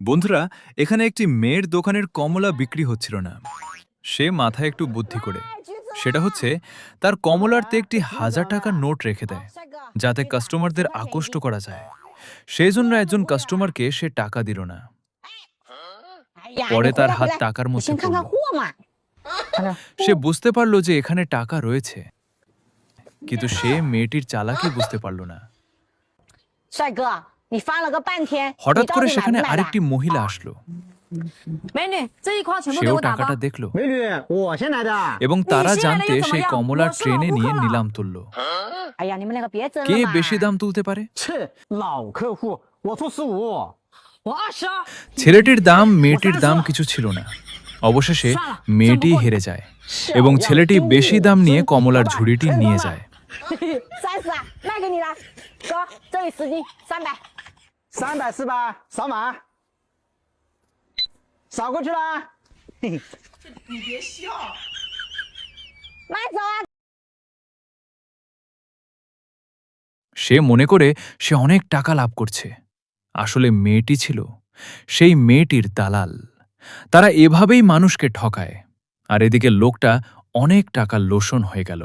বন্ধুরা, এখানে একটি মেয়ের দোকানের কমলা বিক্রি হচ্ছিল না। সে মাথায় একটু বুদ্ধি করে, সেটা হচ্ছে তার কমলারতে একটি 1000 টাকার নোট রেখে দেয়, যাতে কাস্টমারদের আকৃষ্ট করা যায়। সেই জন্য একজন কাস্টমারকে সে টাকা দিল না। পরে তার হাত টাকার মধ্যে পড়ল। সে বুঝতে পারল যে এখানে টাকা রয়েছে, কিন্তু সে মেয়েটির চালাকি বুঝতে পারল না। হঠাৎ করে সেখানে আরেকটি মহিলা আসলো। সেও টাকাটা দেখল এবং তারা জানতে সেই কমলার ট্রেনে নিয়ে নিলাম তুলল। কে বেশি দাম তুলতে পারে? ছেলেটির দাম মেয়েটির দাম কিছু ছিল না। অবশেষে মেয়েটি হেরে যায় এবং ছেলেটি বেশি দাম নিয়ে কমলার ঝুড়িটি নিয়ে যায়। 300是吧？扫码，扫过去了。你别笑。 সে মনে করে সে অনেক টাকা লাভ করছে। আসলে মেয়েটি ছিল সেই মেয়েটির দালাল। তারা এভাবেই মানুষকে ঠকায়, আর এদিকে লোকটা অনেক টাকা লোসন হয়ে গেল।